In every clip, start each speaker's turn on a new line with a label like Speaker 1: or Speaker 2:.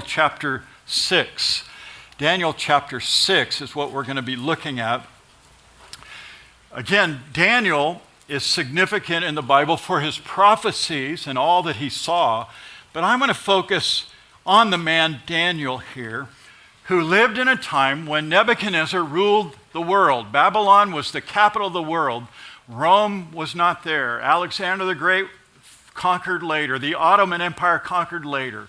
Speaker 1: Chapter 6. Daniel chapter 6 is what we're going to be looking at. Again, Daniel is significant in the Bible for his prophecies and all that he saw, but I'm going to focus on the man Daniel here, who lived in a time when Nebuchadnezzar ruled the world. Babylon was the capital of the world. Rome was not there. Alexander the Great conquered later. The Ottoman Empire conquered later.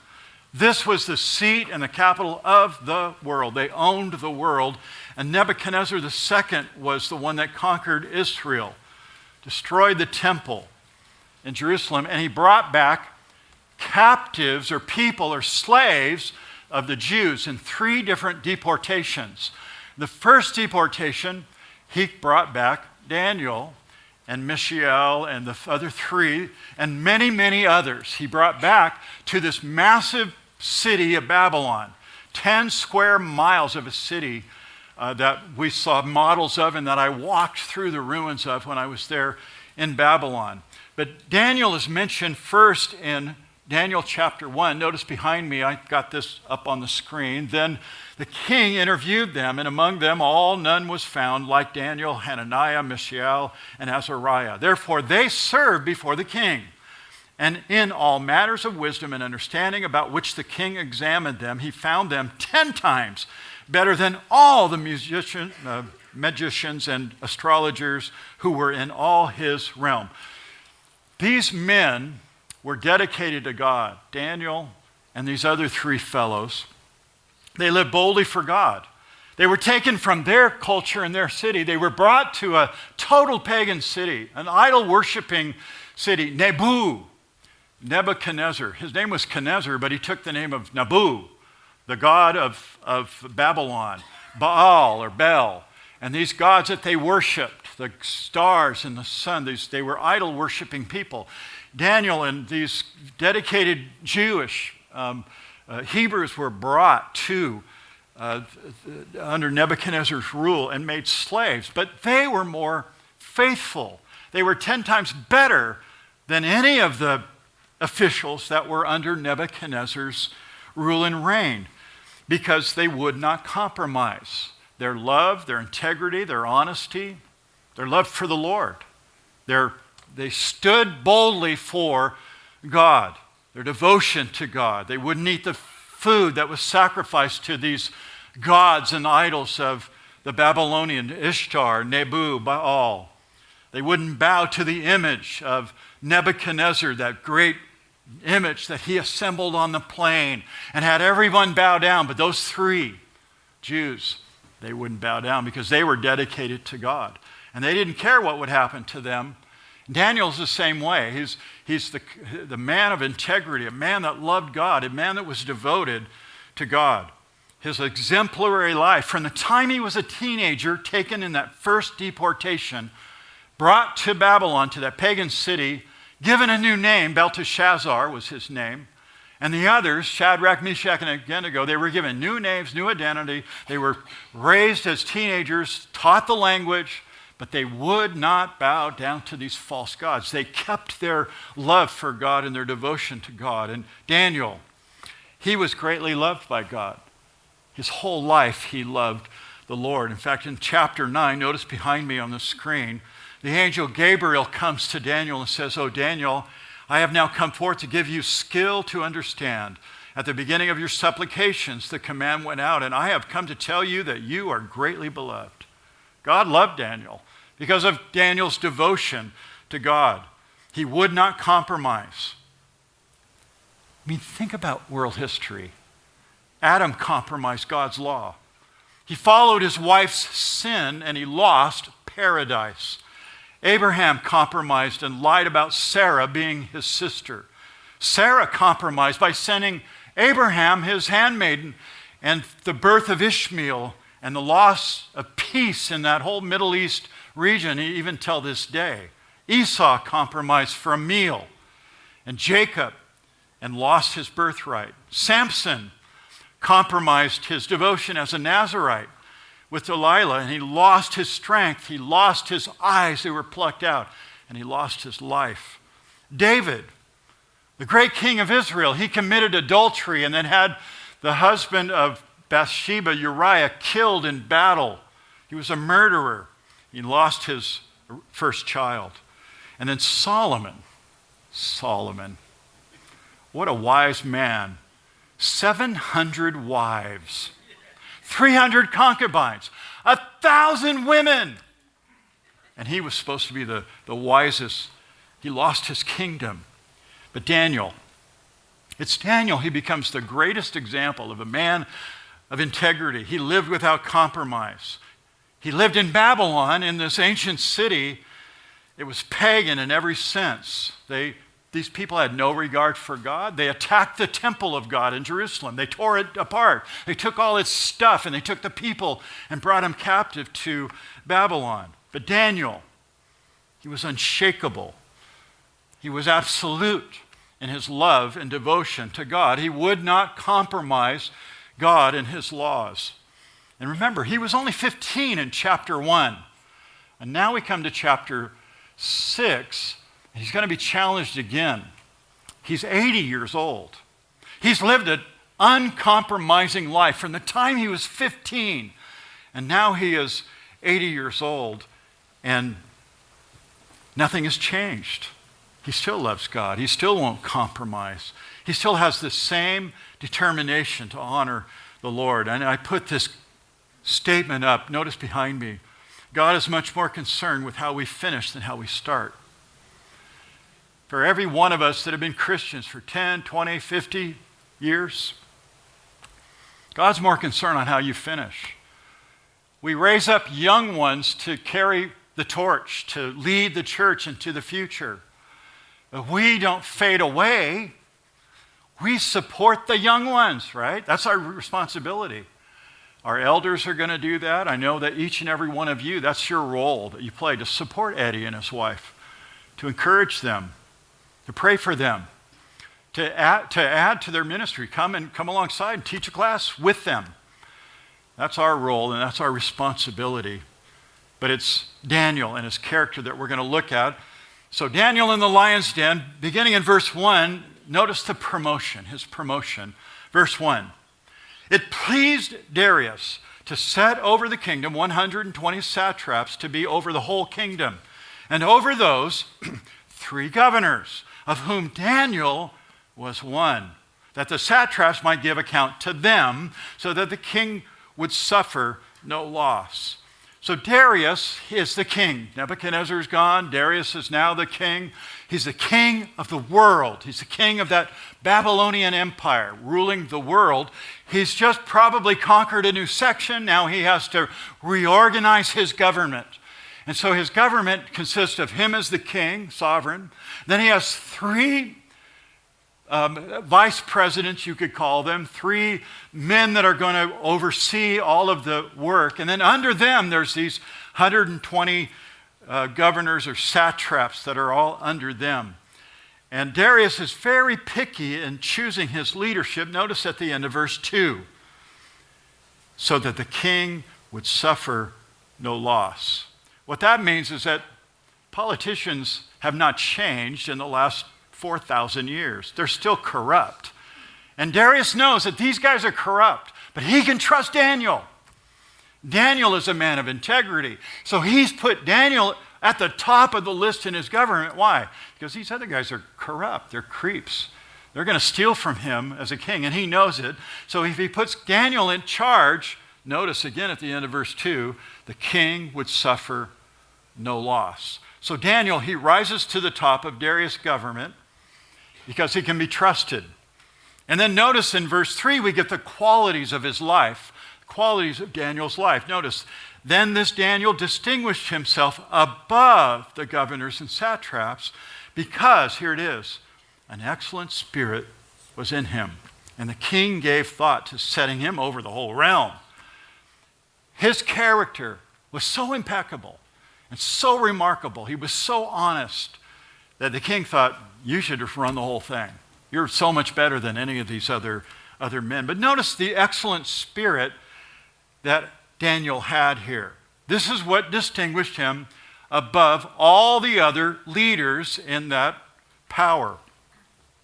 Speaker 1: This was the seat and the capital of the world. They owned the world. And Nebuchadnezzar II was the one that conquered Israel, destroyed the temple in Jerusalem, and he brought back captives or people or slaves of the Jews in 3 different deportations. The first deportation, he brought back Daniel and Mishael and the other 3 and many, many others. He brought back to this massive city of Babylon, 10 square miles of a city that we saw models of and that I walked through the ruins of when I was there in Babylon. But Daniel is mentioned first in Daniel chapter 1. Notice behind me, I got this up on the screen. Then the king interviewed them, and among them none was found like Daniel, Hananiah, Mishael, and Azariah. Therefore they served before the king. And in all matters of wisdom and understanding about which the king examined them, he found them 10 times better than all the magicians and astrologers who were in all his realm. These men were dedicated to God, Daniel and these other 3 fellows. They lived boldly for God. They were taken from their culture and their city. They were brought to a total pagan city, an idol-worshiping city, Nebuchadnezzar. His name was Knezzar, but he took the name of Nabu, the god of Babylon, Baal or Bel. And these gods that they worshipped, the stars and the sun, they were idol-worshiping people. Daniel and these dedicated Jewish Hebrews were brought to under Nebuchadnezzar's rule and made slaves, but they were more faithful. They were 10 times better than any of the officials that were under Nebuchadnezzar's rule and reign, because they would not compromise their love, their integrity, their honesty, their love for the Lord. They stood boldly for God, their devotion to God. They wouldn't eat the food that was sacrificed to these gods and idols of the Babylonian Ishtar, Nebu, Baal. They wouldn't bow to the image of Nebuchadnezzar, that great image that he assembled on the plain and had everyone bow down. But those 3 Jews, they wouldn't bow down because they were dedicated to God. And they didn't care what would happen to them. Daniel's the same way. He's the man of integrity, a man that loved God, a man that was devoted to God. His exemplary life, from the time he was a teenager, taken in that first deportation, brought to Babylon, to that pagan city, given a new name, Belteshazzar was his name, and the others, Shadrach, Meshach, and Abednego, they were given new names, new identity. They were raised as teenagers, taught the language, but they would not bow down to these false gods. They kept their love for God and their devotion to God. And Daniel, he was greatly loved by God. His whole life he loved the Lord. In fact, in chapter 9, notice behind me on the screen, the angel Gabriel comes to Daniel and says, "Oh, Daniel, I have now come forth to give you skill to understand. At the beginning of your supplications, the command went out, and I have come to tell you that you are greatly beloved." God loved Daniel because of Daniel's devotion to God. He would not compromise. I mean, think about world history. Adam compromised God's law. He followed his wife's sin, and he lost paradise. Abraham compromised and lied about Sarah being his sister. Sarah compromised by sending Abraham his handmaiden, and the birth of Ishmael and the loss of peace in that whole Middle East region, even till this day. Esau compromised for a meal, and Jacob and lost his birthright. Samson compromised his devotion as a Nazirite with Delilah, and he lost his strength, he lost his eyes, they were plucked out, and he lost his life. David, the great king of Israel, he committed adultery and then had the husband of Bathsheba, Uriah, killed in battle. He was a murderer. He lost his first child. And then Solomon, what a wise man. 700 wives, 300 concubines, 1,000 women. And he was supposed to be the wisest. He lost his kingdom. But Daniel, he becomes the greatest example of a man of integrity. He lived without compromise. He lived in Babylon, in this ancient city. It was pagan in every sense. These people had no regard for God. They attacked the temple of God in Jerusalem. They tore it apart. They took all its stuff and they took the people and brought them captive to Babylon. But Daniel, he was unshakable. He was absolute in his love and devotion to God. He would not compromise God and his laws. And remember, he was only 15 in chapter 1. And now we come to chapter 6. He's going to be challenged again. He's 80 years old. He's lived an uncompromising life from the time he was 15. And now he is 80 years old. And nothing has changed. He still loves God. He still won't compromise. He still has the same determination to honor the Lord. And I put this statement up. Notice behind me. God is much more concerned with how we finish than how we start. For every one of us that have been Christians for 10, 20, 50 years, God's more concerned on how you finish. We raise up young ones to carry the torch, to lead the church into the future. But we don't fade away. We support the young ones, right? That's our responsibility. Our elders are going to do that. I know that each and every one of you, that's your role that you play, to support Eddie and his wife, to encourage them, to pray for them, to add to their ministry. Come alongside and teach a class with them. That's our role and that's our responsibility. But it's Daniel and his character that we're going to look at. So Daniel in the lion's den, beginning in verse 1, notice the promotion, his promotion. Verse 1, it pleased Darius to set over the kingdom 120 satraps to be over the whole kingdom, and over those 3 governors, of whom Daniel was one, that the satraps might give account to them, so that the king would suffer no loss. So Darius is the king. Nebuchadnezzar is gone. Darius is now the king. He's the king of the world. He's the king of that Babylonian empire, ruling the world. He's just probably conquered a new section. Now he has to reorganize his government. And so his government consists of him as the king, sovereign. Then he has 3 vice presidents, you could call them, 3 men that are going to oversee all of the work. And then under them, there's these 120 governors or satraps that are all under them. And Darius is very picky in choosing his leadership. Notice at the end of verse 2, so that the king would suffer no loss. What that means is that politicians have not changed in the last 4,000 years. They're still corrupt. And Darius knows that these guys are corrupt, but he can trust Daniel. Daniel is a man of integrity. So he's put Daniel at the top of the list in his government. Why? Because these other guys are corrupt. They're creeps. They're going to steal from him as a king, and he knows it. So if he puts Daniel in charge, notice again at the end of verse 2, the king would suffer no loss. So Daniel, he rises to the top of Darius' government because he can be trusted. And then notice in verse 3, we get the qualities of his life, qualities of Daniel's life. Notice, then this Daniel distinguished himself above the governors and satraps because, here it is, an excellent spirit was in him. And the king gave thought to setting him over the whole realm. His character was so impeccable and so remarkable. He was so honest that the king thought, you should just run the whole thing. You're so much better than any of these other men. But notice the excellent spirit that Daniel had here. This is what distinguished him above all the other leaders in that power.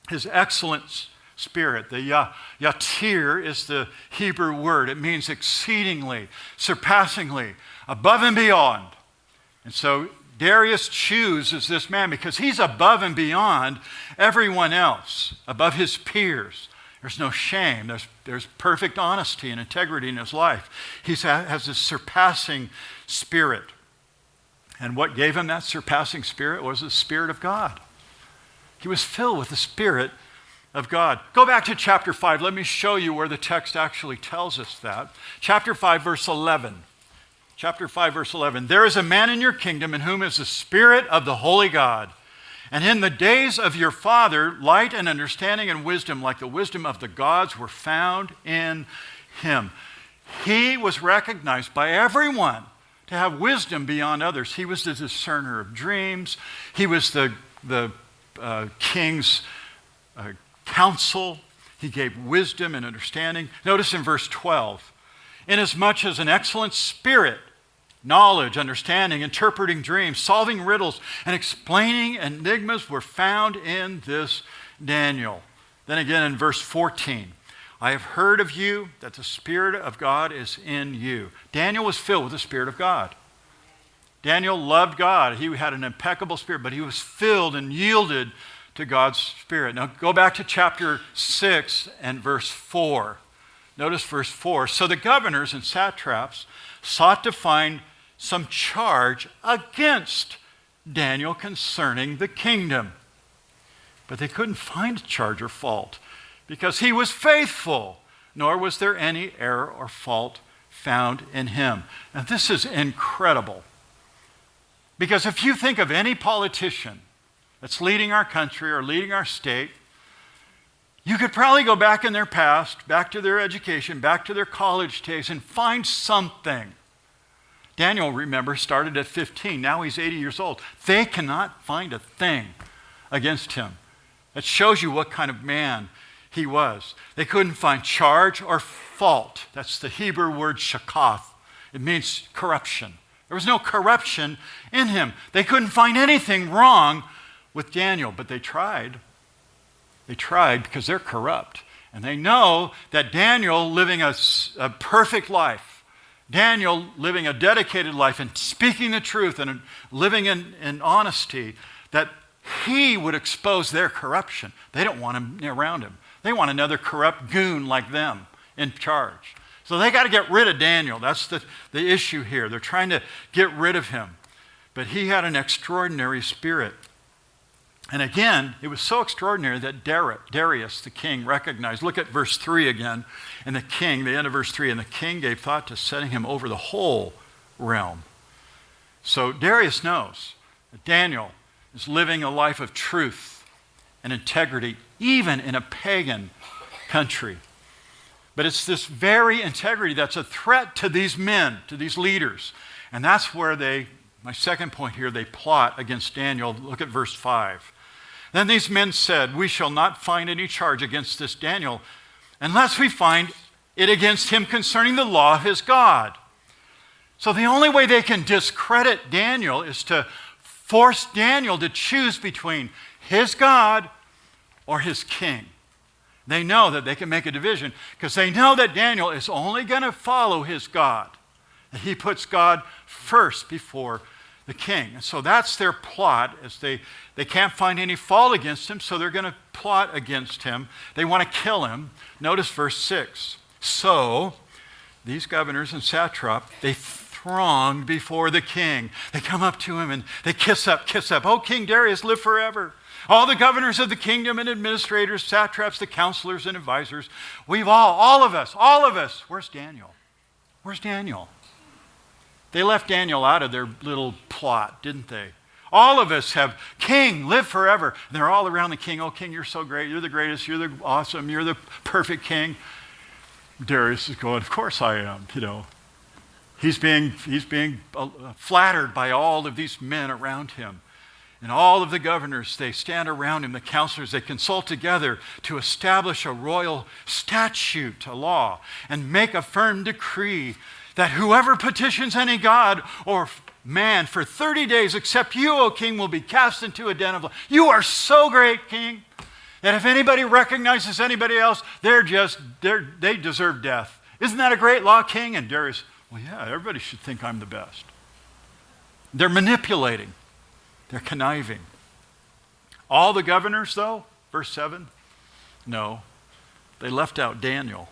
Speaker 1: His excellent spirit. The yatir is the Hebrew word. It means exceedingly, surpassingly, above and beyond. And so Darius chooses this man because he's above and beyond everyone else, above his peers. There's no shame. There's perfect honesty and integrity in his life. He has this surpassing spirit. And what gave him that surpassing spirit was the Spirit of God. He was filled with the Spirit of God. Go back to chapter 5. Let me show you where the text actually tells us that. Chapter 5, verse 11. Chapter 5, verse 11. There is a man in your kingdom in whom is the Spirit of the holy God. And in the days of your father, light and understanding and wisdom, like the wisdom of the gods, were found in him. He was recognized by everyone to have wisdom beyond others. He was the discerner of dreams. He was the king's counsel. He gave wisdom and understanding. Notice in verse 12, inasmuch as an excellent spirit, knowledge, understanding, interpreting dreams, solving riddles, and explaining enigmas were found in this Daniel. Then again in verse 14, I have heard of you that the Spirit of God is in you. Daniel was filled with the Spirit of God. Daniel loved God. He had an impeccable spirit, but he was filled and yielded to God's Spirit. Now go back to chapter 6 and verse 4. Notice verse 4. So the governors and satraps sought to find some charge against Daniel concerning the kingdom. But they couldn't find a charge or fault because he was faithful, nor was there any error or fault found in him. Now this is incredible. Because if you think of any politician that's leading our country or leading our state, you could probably go back in their past, back to their education, back to their college days, and find something. Daniel, remember, started at 15. Now he's 80 years old. They cannot find a thing against him. That shows you what kind of man he was. They couldn't find charge or fault. That's the Hebrew word shakath. It means corruption. There was no corruption in him. They couldn't find anything wrong with Daniel, but they tried. They tried because they're corrupt. And they know that Daniel living a perfect life, Daniel living a dedicated life and speaking the truth and living in honesty, that he would expose their corruption. They don't want him around him. They want another corrupt goon like them in charge. So they got to get rid of Daniel. That's the issue here. They're trying to get rid of him. But he had an extraordinary spirit. And again, it was so extraordinary that Darius, the king, recognized. Look at verse 3 again. And the king, the end of verse 3, and the king gave thought to setting him over the whole realm. So Darius knows that Daniel is living a life of truth and integrity, even in a pagan country. But it's this very integrity that's a threat to these men, to these leaders. And that's where my second point here, they plot against Daniel. Look at verse 5. Then these men said, we shall not find any charge against this Daniel unless we find it against him concerning the law of his God. So the only way they can discredit Daniel is to force Daniel to choose between his God or his king. They know that they can make a division because they know that Daniel is only going to follow his God. That he puts God first before the king. And so that's their plot, as they can't find any fault against him, so they're going to plot against him. They want to kill him. Notice verse 6. So these governors and satraps, they thronged before the king. They come up to him and they kiss up. Oh, King Darius, live forever. All the governors of the kingdom and administrators, satraps, the counselors and advisors, all of us. Where's Daniel? Where's Daniel? They left Daniel out of their little plot, didn't they? All of us have, King, live forever. And they're all around the king. Oh, King, you're so great. You're the greatest. You're the awesome. You're the perfect king. Darius is going, of course I am, He's being flattered by all of these men around him. And all of the governors, they stand around him, the counselors, they consult together to establish a royal statute, a law, and make a firm decree that whoever petitions any god or man for 30 days except you, O king, will be cast into a den of life. You are so great, king, That if anybody recognizes anybody else, they deserve death. Isn't that a great law, king? And Darius, well, yeah, everybody should think I'm the best. They're manipulating. They're conniving. All the governors, though, verse 7, no. They left out Daniel.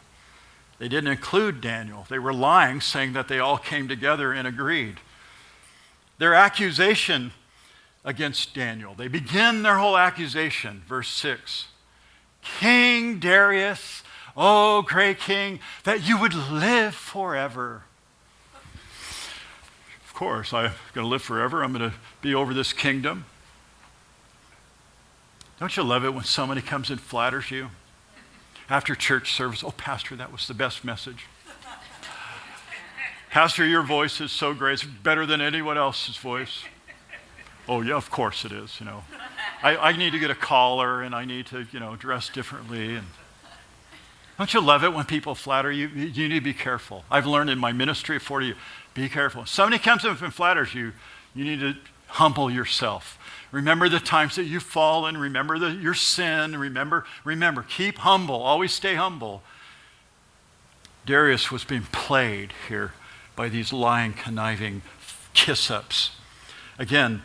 Speaker 1: They didn't include Daniel. They were lying, saying that they all came together and agreed. Their accusation against Daniel, they begin their whole accusation, verse 6. King Darius, oh great king, that you would live forever. Of course, I'm going to live forever. I'm going to be over this kingdom. Don't you love it when somebody comes and flatters you? After church service, oh, Pastor, that was the best message. Pastor, your voice is so great. It's better than anyone else's voice. Oh, yeah, of course it is, I need to get a collar, and I need to, dress differently. And don't you love it when people flatter you? You need to be careful. I've learned in my ministry of 40 years, be careful. If somebody comes up and flatters you, you need to humble yourself. Remember the times that you've fallen. Remember your sin. Remember, keep humble. Always stay humble. Darius was being played here by these lying, conniving kiss-ups. Again,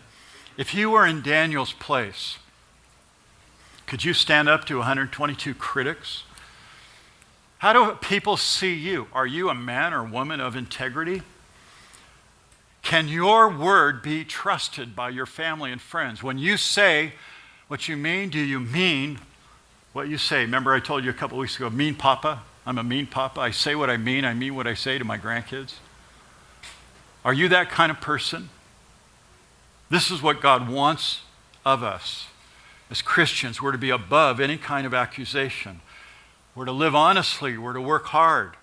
Speaker 1: if you were in Daniel's place, could you stand up to 122 critics? How do people see you? Are you a man or woman of integrity? Can your word be trusted by your family and friends? When you say what you mean, do you mean what you say? Remember I told you a couple weeks ago, mean papa? I'm a mean papa. I say what I mean what I say to my grandkids. Are you that kind of person? This is what God wants of us. As Christians, we're to be above any kind of accusation. We're to live honestly. We're to work hard.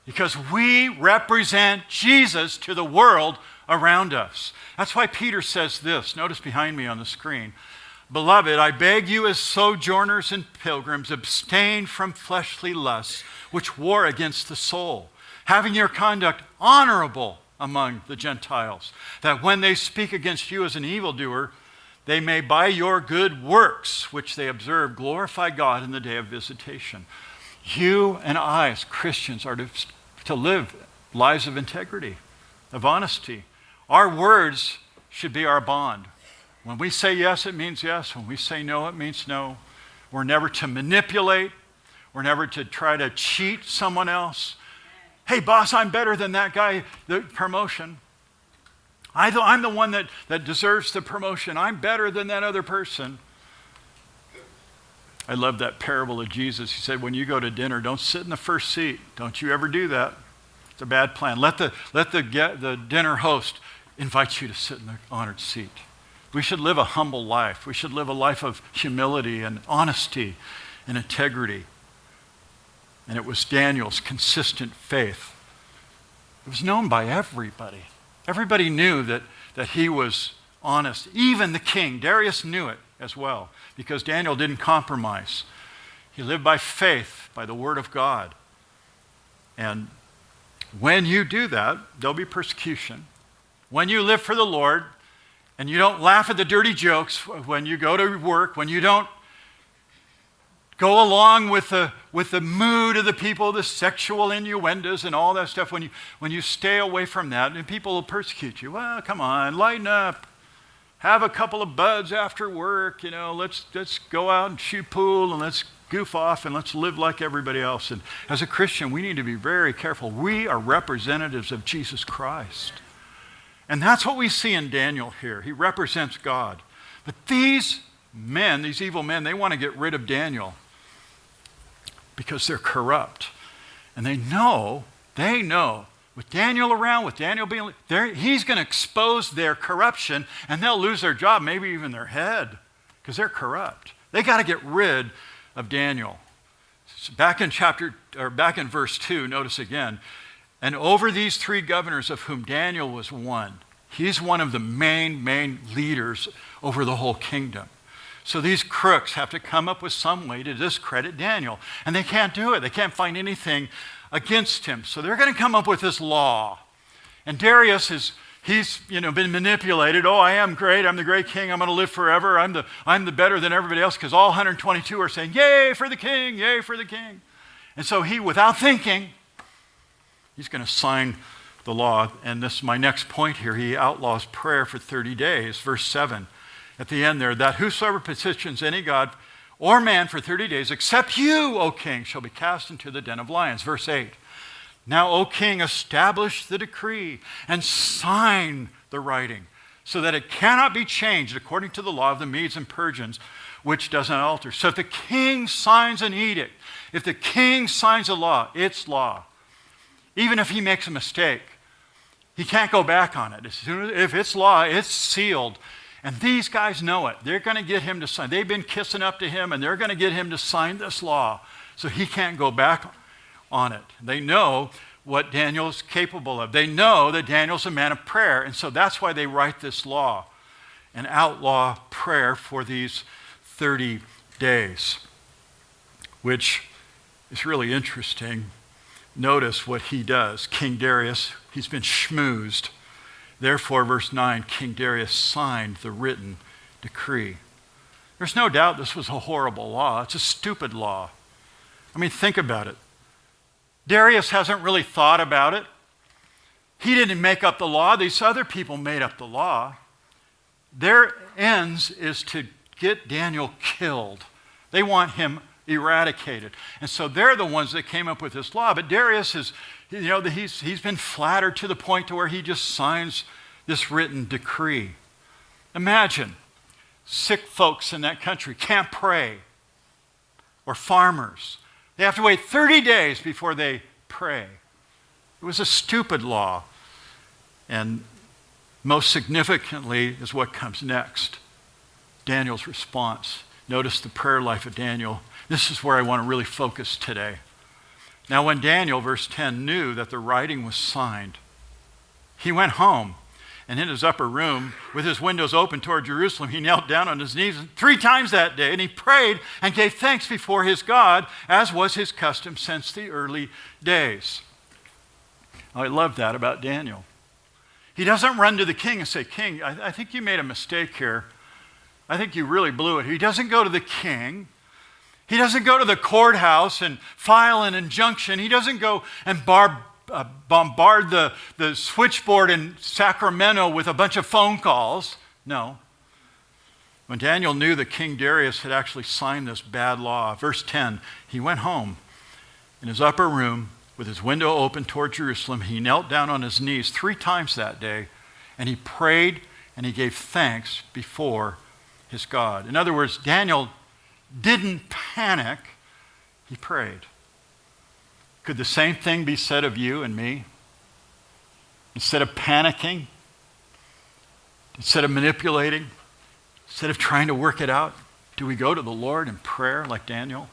Speaker 1: Because we represent Jesus to the world around us. That's why Peter says this. Notice behind me on the screen. Beloved, I beg you as sojourners and pilgrims, abstain from fleshly lusts, which war against the soul, having your conduct honorable among the Gentiles, that when they speak against you as an evildoer, they may by your good works, which they observe, glorify God in the day of visitation. You and I, as Christians, are to live lives of integrity, of honesty. Our words should be our bond. When we say yes, it means yes. When we say no, it means no. We're never to manipulate. We're never to try to cheat someone else. Hey, boss, I'm better than that guy, the promotion. I'm the one that deserves the promotion. I'm better than that other person. I love that parable of Jesus. He said, when you go to dinner, don't sit in the first seat. Don't you ever do that. It's a bad plan. Let the dinner host invite you to sit in the honored seat. We should live a humble life. We should live a life of humility and honesty and integrity. And it was Daniel's consistent faith. It was known by everybody. Everybody knew that he was honest. Even the king, Darius, knew it as well, because Daniel didn't compromise. He lived by faith, by the word of God. And when you do that, there'll be persecution. When you live for the Lord, and you don't laugh at the dirty jokes when you go to work, when you don't go along with the mood of the people, the sexual innuendos and all that stuff, when you stay away from that, and people will persecute you. Well, come on, lighten up. Have a couple of buds after work, let's go out and shoot pool, and let's goof off, and let's live like everybody else. And as a Christian, we need to be very careful. We are representatives of Jesus Christ. And that's what we see in Daniel here. He represents God. But these men, these evil men, they want to get rid of Daniel because they're corrupt. And they know, with Daniel around, with Daniel being there, he's going to expose their corruption, and they'll lose their job, maybe even their head, because they're corrupt. They got to get rid of Daniel. So back in verse 2, notice again, and over these three governors, of whom Daniel was one. He's one of the main leaders over the whole kingdom. So these crooks have to come up with some way to discredit Daniel. And they can't do it. They can't find anything against him. So they're going to come up with this law. And Darius He's been manipulated. Oh, I am great. I'm the great king. I'm going to live forever. I'm the better than everybody else, because all 122 are saying, yay for the king, yay for the king. And so he, without thinking, he's going to sign the law. And this is my next point here. He outlaws prayer for 30 days. Verse 7 at the end there, that whosoever petitions any god or man for 30 days, except you, O king, shall be cast into the den of lions. Verse 8. Now, O king, establish the decree and sign the writing, so that it cannot be changed according to the law of the Medes and Persians, which does not alter. So if the king signs an edict, if the king signs a law, it's law. Even if he makes a mistake, he can't go back on it. If it's law, it's sealed. And these guys know it. They're going to get him to sign. They've been kissing up to him, and they're going to get him to sign this law, so he can't go back on it. They know what Daniel's capable of. They know that Daniel's a man of prayer, and so that's why they write this law and outlaw prayer for these 30 days, which is really interesting. Notice what he does. King Darius, he's been schmoozed. Therefore, verse 9, King Darius signed the written decree. There's no doubt this was a horrible law. It's a stupid law. I mean, think about it. Darius hasn't really thought about it. He didn't make up the law. These other people made up the law. Their ends is to get Daniel killed. They want him eradicated. And so they're the ones that came up with this law. But Darius is, he's been flattered to the point to where he just signs this written decree. Imagine sick folks in that country can't pray, or farmers. They have to wait 30 days before they pray. It was a stupid law. And most significantly is what comes next. Daniel's response. Notice the prayer life of Daniel. This is where I want to really focus today. Now, when Daniel, verse 10, knew that the writing was signed, he went home, and in his upper room, with his windows open toward Jerusalem, he knelt down on his knees 3 times that day, and he prayed and gave thanks before his God, as was his custom since the early days. I love that about Daniel. He doesn't run to the king and say, King, I think you made a mistake here. I think you really blew it. He doesn't go to the king. He doesn't go to the courthouse and file an injunction. He doesn't go and bombard the switchboard in Sacramento with a bunch of phone calls. No. When Daniel knew that King Darius had actually signed this bad law, verse 10, he went home in his upper room with his window open toward Jerusalem. He knelt down on his knees 3 times that day, and he prayed and he gave thanks before his God. In other words, Daniel didn't panic, he prayed. Could the same thing be said of you and me? Instead of panicking, instead of manipulating, instead of trying to work it out, do we go to the Lord in prayer like Daniel?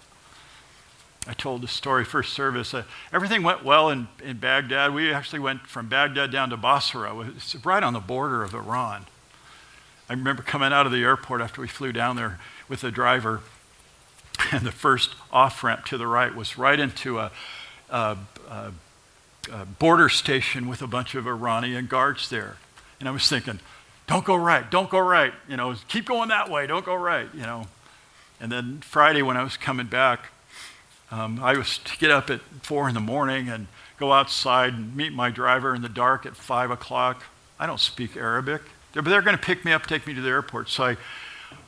Speaker 1: I told this story first service. Everything went well in Baghdad. We actually went from Baghdad down to Basra. It's right on the border of Iran. I remember coming out of the airport after we flew down there with the driver, and the first off-ramp to the right was right into a border station with a bunch of Iranian guards there. And I was thinking, don't go right, keep going that way, don't go right, And then Friday when I was coming back, I was to get up at 4 a.m. and go outside and meet my driver in the dark at 5 o'clock. I don't speak Arabic, but they're going to pick me up, take me to the airport. So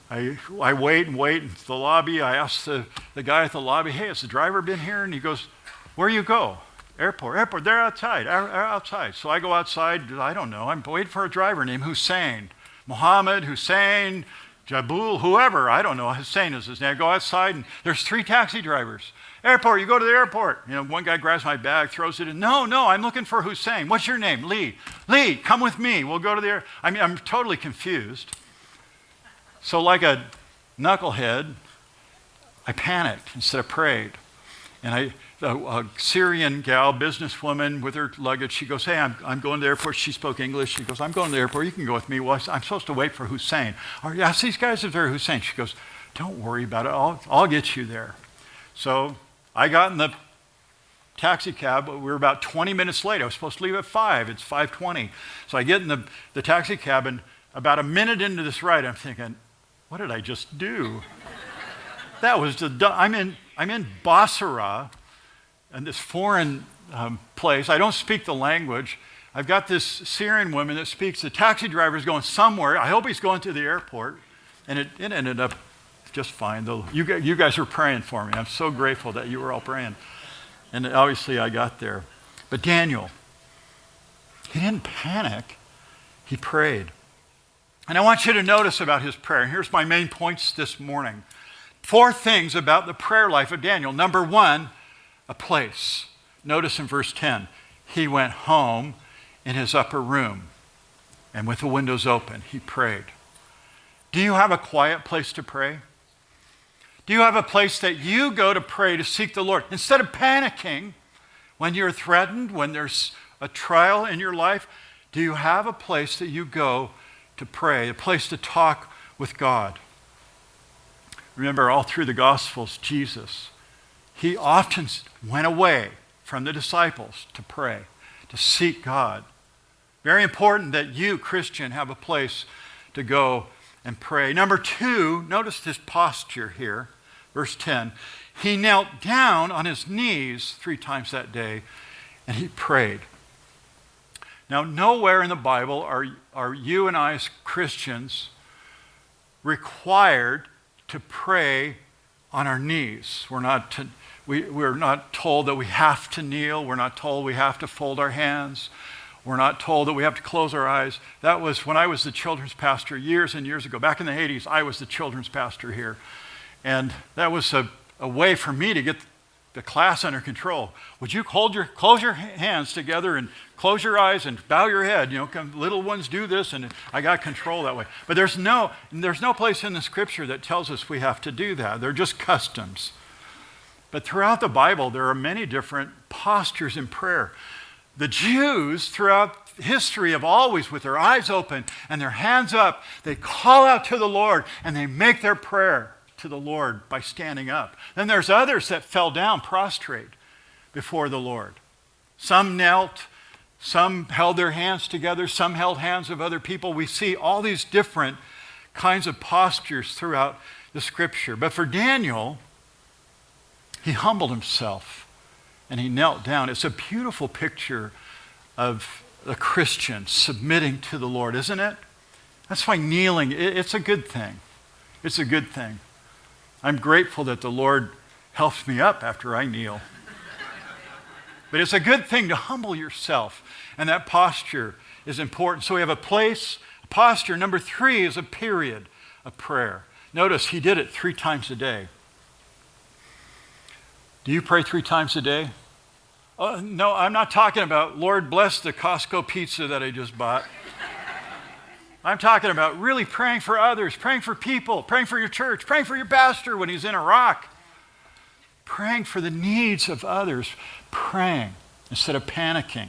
Speaker 1: I wait in the lobby. I asked the guy at the lobby, hey, has the driver been here? And he goes, where you go? Airport, they're outside. So I go outside, I don't know, I'm waiting for a driver named Hussein. Mohammed, Hussein, Jabul, whoever, I don't know, Hussein is his name. I go outside and there's 3 taxi drivers. Airport, you go to the airport. One guy grabs my bag, throws it in. No, I'm looking for Hussein. What's your name? Lee, come with me. We'll go to the airport. I'm totally confused. So like a knucklehead, I panicked instead of prayed. And a Syrian gal, businesswoman with her luggage, she goes, hey, I'm going to the airport. She spoke English. She goes, I'm going to the airport. You can go with me. Well, I'm supposed to wait for Hussein. Ask these guys if they're Hussein. She goes, don't worry about it. I'll get you there. So I got in the taxi cab. We were about 20 minutes late. I was supposed to leave at 5. It's 5:20. So I get in the taxi cab, and about a minute into this ride, I'm thinking, what did I just do? That was I'm in Basra, and this foreign place. I don't speak the language. I've got this Syrian woman that speaks. The taxi driver's going somewhere. I hope he's going to the airport. And it ended up just fine. You guys were praying for me. I'm so grateful that you were all praying. And obviously I got there. But Daniel, he didn't panic. He prayed. And I want you to notice about his prayer. And here's my main points this morning. 4 things about the prayer life of Daniel. Number 1, a place. Notice in verse 10, he went home in his upper room, and with the windows open, he prayed. Do you have a quiet place to pray? Do you have a place that you go to pray to seek the Lord? Instead of panicking when you're threatened, when there's a trial in your life, do you have a place that you go to pray, a place to talk with God? Remember, all through the Gospels, Jesus, he often went away from the disciples to pray, to seek God. Very important that you, Christian, have a place to go and pray. Number 2, notice this posture here, verse 10. He knelt down on his knees 3 times that day, and he prayed. Now, nowhere in the Bible are you and I as Christians required to pray on our knees. We're not told that we have to kneel. We're not told we have to fold our hands. We're not told that we have to close our eyes. That was when I was the children's pastor years and years ago. Back in the 80s, I was the children's pastor here. And that was a way for me to get the class under control. Would you close your hands together and close your eyes and bow your head? Little ones do this, and I got control that way. But there's no place in the scripture that tells us we have to do that. They're just customs. But throughout the Bible, there are many different postures in prayer. The Jews throughout history have always, with their eyes open and their hands up, they call out to the Lord and they make their prayer to the Lord by standing up. Then there's others that fell down prostrate before the Lord. Some knelt, some held their hands together, some held hands of other people. We see all these different kinds of postures throughout the scripture. But for Daniel, he humbled himself. And he knelt down. It's a beautiful picture of a Christian submitting to the Lord, isn't it? That's why kneeling, it's a good thing. It's a good thing. I'm grateful that the Lord helps me up after I kneel. But it's a good thing to humble yourself. And that posture is important. So we have a place, a posture. Number 3 is a period of prayer. Notice he did it 3 times a day. Do you pray 3 times a day? No, I'm not talking about, Lord, bless the Costco pizza that I just bought. I'm talking about really praying for others, praying for people, praying for your church, praying for your pastor when he's in Iraq, praying for the needs of others, praying instead of panicking.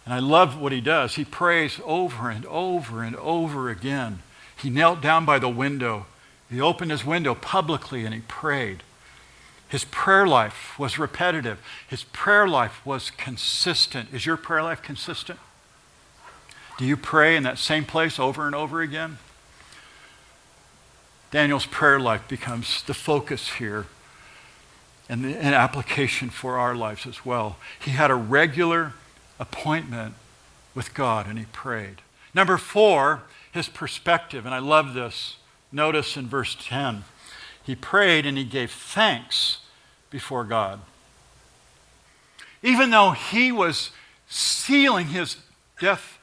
Speaker 1: And I love what he does. He prays over and over and over again. He knelt down by the window. He opened his window publicly and he prayed. His prayer life was repetitive. His prayer life was consistent. Is your prayer life consistent? Do you pray in that same place over and over again? Daniel's prayer life becomes the focus here and an application for our lives as well. He had a regular appointment with God and he prayed. Number 4, his perspective, and I love this. Notice in verse 10, he prayed and he gave thanks before God. Even though he was sealing his death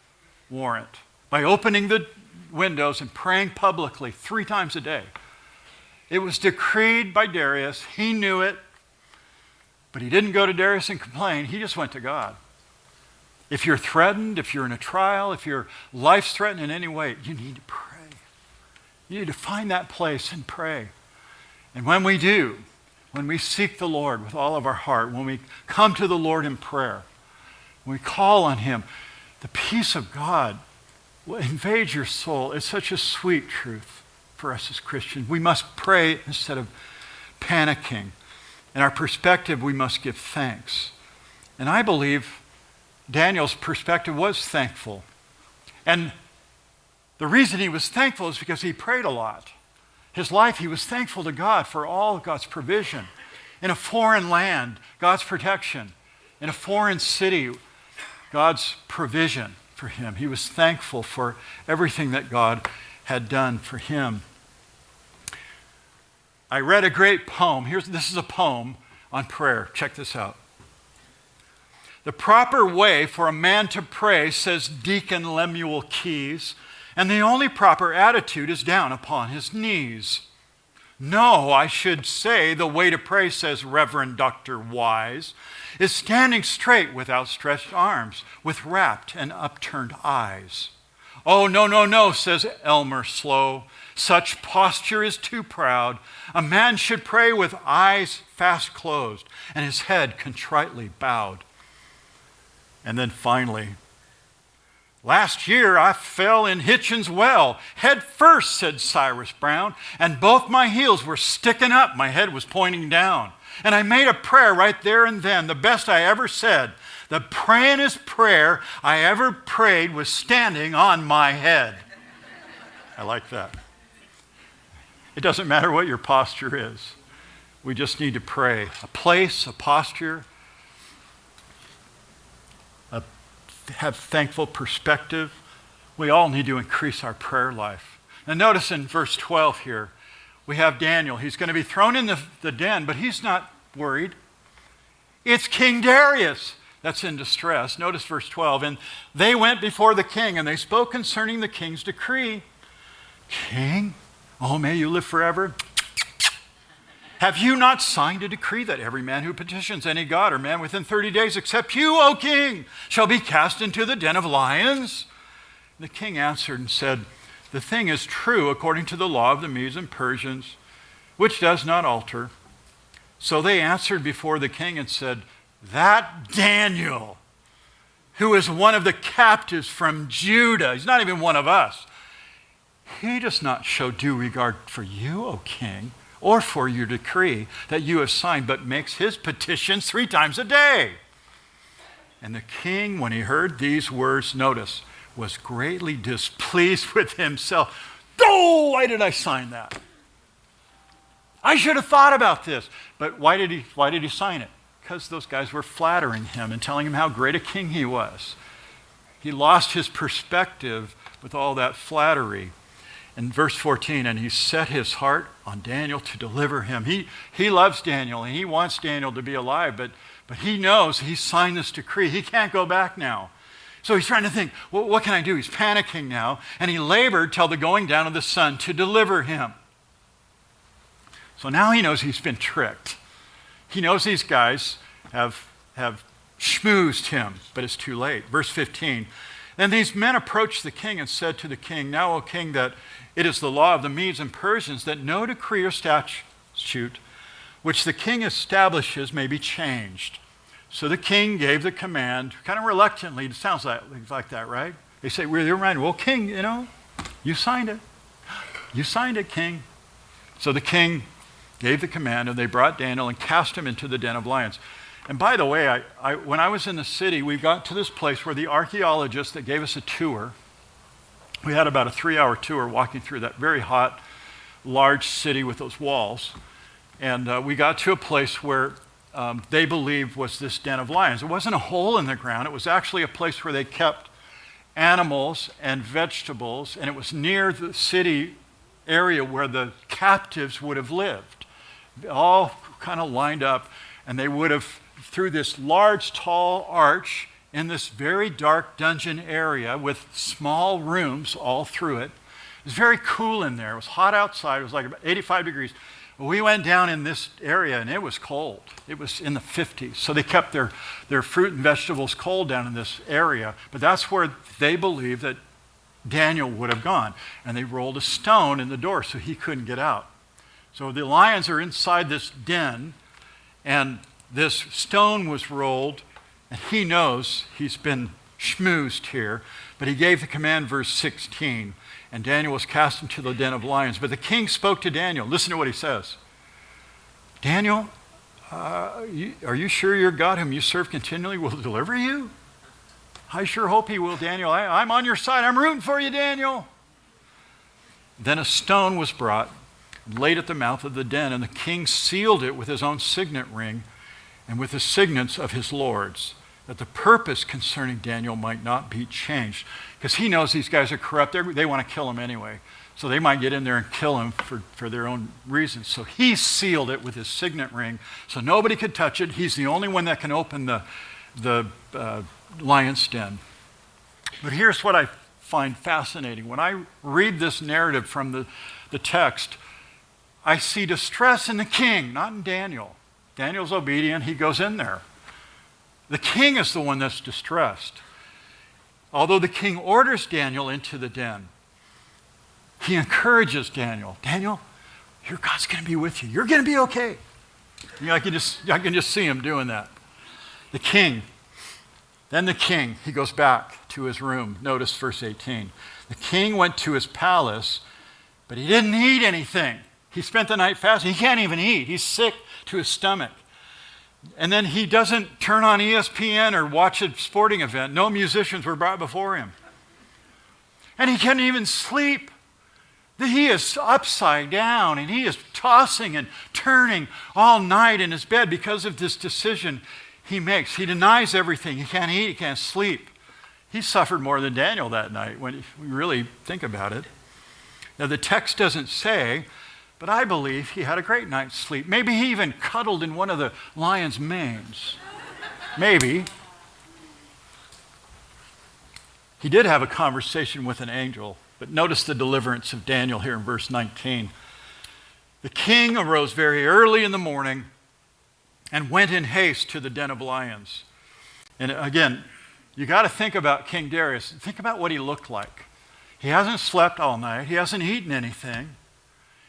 Speaker 1: warrant by opening the windows and praying publicly 3 times a day, it was decreed by Darius. He knew it, but he didn't go to Darius and complain. He just went to God. If you're threatened, if you're in a trial, if your life's threatened in any way, you need to pray. You need to find that place and pray. And when we do, when we seek the Lord with all of our heart, when we come to the Lord in prayer, when we call on him, the peace of God will invade your soul. It's such a sweet truth for us as Christians. We must pray instead of panicking. In our perspective, we must give thanks. And I believe Daniel's perspective was thankful. And the reason he was thankful is because he prayed a lot. His life, he was thankful to God for all of God's provision. In a foreign land, God's protection. In a foreign city, God's provision for him. He was thankful for everything that God had done for him. I read a great poem. This is a poem on prayer. Check this out. The proper way for a man to pray, says Deacon Lemuel Keyes, and the only proper attitude is down upon his knees. No, I should say the way to pray, says Reverend Dr. Wise, is standing straight with outstretched arms, with rapt and upturned eyes. Oh, no, no, no, says Elmer Slow. Such posture is too proud. A man should pray with eyes fast closed and his head contritely bowed. And then finally, last year I fell in Hitchin's well, head first, said Cyrus Brown, and both my heels were sticking up, my head was pointing down. And I made a prayer right there and then, the best I ever said. The prayingest prayer I ever prayed was standing on my head. I like that. It doesn't matter what your posture is. We just need to pray. A place, a posture, have thankful perspective. We all need to increase our prayer life. And notice in verse 12 here, we have Daniel. He's going to be thrown in the den, but he's not worried. It's King Darius that's in distress. Notice verse 12. And they went before the king, and they spoke concerning the king's decree. King, oh, may you live forever. Have you not signed a decree that every man who petitions any god or man within 30 days except you, O king, shall be cast into the den of lions? The king answered and said, the thing is true according to the law of the Medes and Persians, which does not alter. So they answered before the king and said, that Daniel, who is one of the captives from Judah, he's not even one of us, he does not show due regard for you, O king, or for your decree that you have signed, but makes his petitions 3 times a day. And the king, when he heard these words, notice, was greatly displeased with himself. Oh, why did I sign that? I should have thought about this. But why did he sign it? Because those guys were flattering him and telling him how great a king he was. He lost his perspective with all that flattery. In verse 14, and he set his heart on Daniel to deliver him. He loves Daniel, and he wants Daniel to be alive, but he knows he signed this decree. He can't go back now. So he's trying to think, well, what can I do? He's panicking now, and he labored till the going down of the sun to deliver him. So now he knows he's been tricked. He knows these guys have schmoozed him, but it's too late. Verse 15, then these men approached the king and said to the king, now, O king, that it is the law of the Medes and Persians that no decree or statute which the king establishes may be changed. So the king gave the command, kind of reluctantly. It sounds like that, right? They say, they're right. Well, king, you signed it. You signed it, king. So the king gave the command, and they brought Daniel and cast him into the den of lions. And by the way, when I was in the city, we got to this place where the archaeologist that gave us a tour, we had about a 3-hour tour walking through that very hot, large city with those walls. And we got to a place where they believed was this den of lions. It wasn't a hole in the ground. It was actually a place where they kept animals and vegetables, and it was near the city area where the captives would have lived. All kind of lined up, and they would have, through this large, tall arch in this very dark dungeon area with small rooms all through it. It was very cool in there. It was hot outside. It was like about 85 degrees. We went down in this area, and it was cold. It was in the 50s. So they kept their fruit and vegetables cold down in this area. But that's where they believed that Daniel would have gone. And they rolled a stone in the door so he couldn't get out. So the lions are inside this den, and this stone was rolled, and he knows he's been schmoozed here. But he gave the command, verse 16, and Daniel was cast into the den of lions. But the king spoke to Daniel. Listen to what he says. Daniel, Are you sure your God whom you serve continually will deliver you? I sure hope he will, Daniel. I'm on your side. I'm rooting for you, Daniel. Then a stone was brought and laid at the mouth of the den, and the king sealed it with his own signet ring and with the signets of his lords, that the purpose concerning Daniel might not be changed. Because he knows these guys are corrupt. They want to kill him anyway. So they might get in there and kill him for their own reasons. So he sealed it with his signet ring so nobody could touch it. He's the only one that can open the lion's den. But here's what I find fascinating. When I read this narrative from the text, I see distress in the king, not in Daniel. Daniel's obedient. He goes in there. The king is the one that's distressed. Although the king orders Daniel into the den, he encourages Daniel. Daniel, your God's going to be with you. You're going to be okay. You know, I can just see him doing that. The king, he goes back to his room. Notice verse 18. The king went to his palace, but he didn't eat anything. He spent the night fasting. He can't even eat. He's sick to his stomach. And then he doesn't turn on ESPN or watch a sporting event. No musicians were brought before him. And he can't even sleep. He is upside down and he is tossing and turning all night in his bed because of this decision he makes. He denies everything. He can't eat, he can't sleep. He suffered more than Daniel that night when we really think about it. Now the text doesn't say, but I believe he had a great night's sleep. Maybe he even cuddled in one of the lion's manes. Maybe. He did have a conversation with an angel. But notice the deliverance of Daniel here in verse 19. The king arose very early in the morning and went in haste to the den of lions. And again, you got to think about King Darius. Think about what he looked like. He hasn't slept all night. He hasn't eaten anything.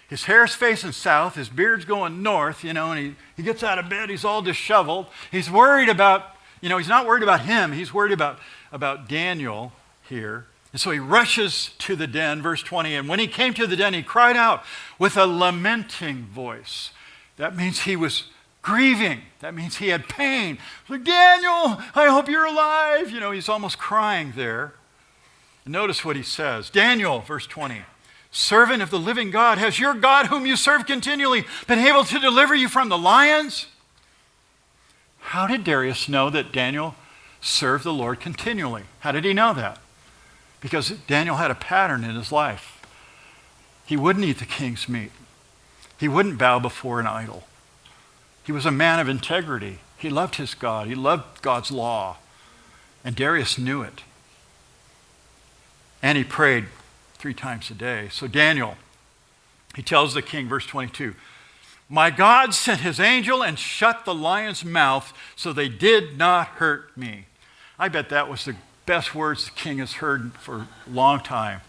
Speaker 1: His hair's facing south. His beard's going north, and he gets out of bed. He's all disheveled. He's worried about, he's not worried about him. He's worried about Daniel here. And so he rushes to the den, verse 20, and when he came to the den, he cried out with a lamenting voice. That means he was grieving. That means he had pain. Like, Daniel, I hope you're alive. He's almost crying there. And notice what he says. Daniel, verse 20, servant of the living God, has your God whom you serve continually been able to deliver you from the lions? How did Darius know that Daniel served the Lord continually? How did he know that? Because Daniel had a pattern in his life. He wouldn't eat the king's meat. He wouldn't bow before an idol. He was a man of integrity. He loved his God. He loved God's law. And Darius knew it. And he prayed 3 times a day. So Daniel, he tells the king, verse 22, my God sent his angel and shut the lion's mouth so they did not hurt me. I bet that was the best words the king has heard for a long time.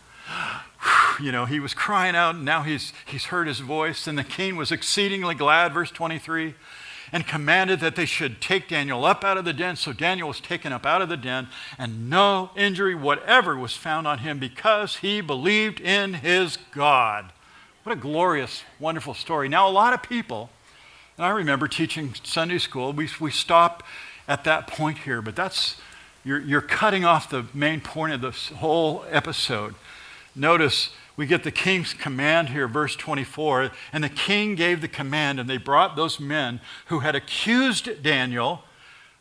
Speaker 1: He was crying out, and now he's heard his voice. And the king was exceedingly glad, verse 23, and commanded that they should take Daniel up out of the den. So Daniel was taken up out of the den, and no injury whatever was found on him because he believed in his God. What a glorious, wonderful story. Now, a lot of people, and I remember teaching Sunday school, we stop at that point here, but you're cutting off the main point of this whole episode. Notice we get the king's command here, verse 24. And the king gave the command, and they brought those men who had accused Daniel,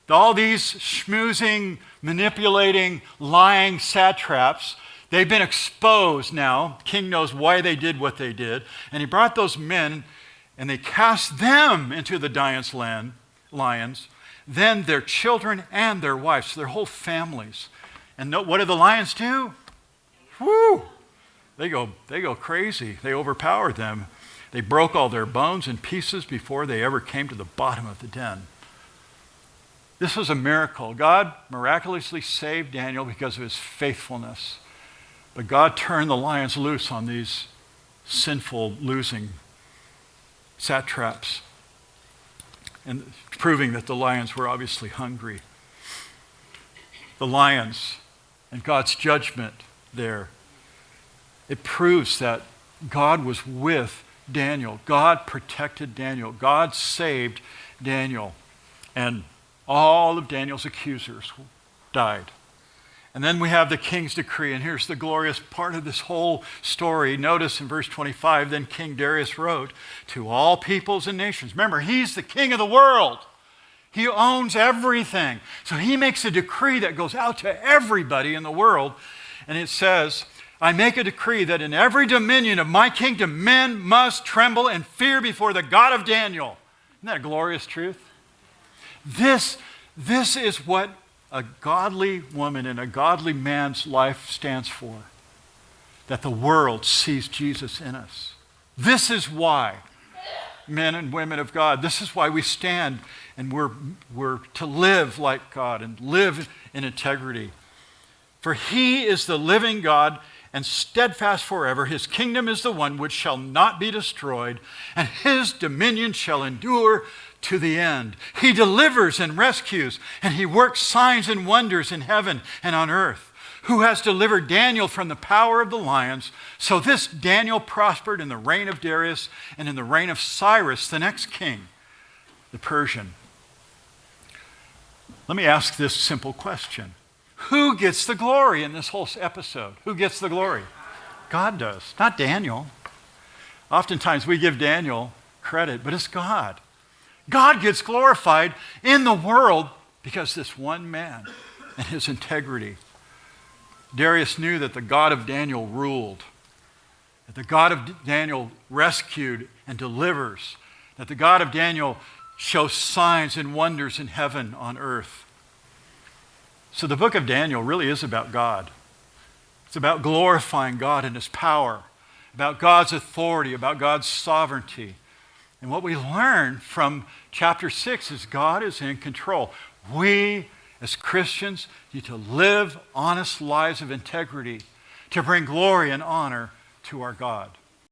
Speaker 1: all these schmoozing, manipulating, lying satraps. They've been exposed now. The king knows why they did what they did. And he brought those men, and they cast them into the lions. Then their children and their wives, their whole families. And what do the lions do? Woo! They go crazy. They overpowered them. They broke all their bones in pieces before they ever came to the bottom of the den. This was a miracle. God miraculously saved Daniel because of his faithfulness. But God turned the lions loose on these sinful, losing satraps, and proving that the lions were obviously hungry. The lions and God's judgment there, it proves that God was with Daniel. God protected Daniel. God saved Daniel, and all of Daniel's accusers died. And then we have the king's decree, and here's the glorious part of this whole story. Notice in verse 25, then King Darius wrote to all peoples and nations. Remember, he's the king of the world. He owns everything. So he makes a decree that goes out to everybody in the world, and it says, I make a decree that in every dominion of my kingdom, men must tremble and fear before the God of Daniel. Isn't that a glorious truth? This is what a godly woman and a godly man's life stands for. That the world sees Jesus in us. This is why, men and women of God, this is why we stand and we're to live like God and live in integrity. For he is the living God and steadfast forever. His kingdom is the one which shall not be destroyed, and his dominion shall endure to the end. He delivers and rescues, and he works signs and wonders in heaven and on earth. Who has delivered Daniel from the power of the lions? So this Daniel prospered in the reign of Darius and in the reign of Cyrus, the next king, the Persian. Let me ask this simple question. Who gets the glory in this whole episode? Who gets the glory? God does, not Daniel. Oftentimes we give Daniel credit, but it's God. God gets glorified in the world because this one man and his integrity. Darius knew that the God of Daniel ruled, that the God of Daniel rescued and delivers, that the God of Daniel shows signs and wonders in heaven, on earth. So the book of Daniel really is about God. It's about glorifying God and his power, about God's authority, about God's sovereignty. And what we learn from chapter 6 is God is in control. We, as Christians, need to live honest lives of integrity to bring glory and honor to our God.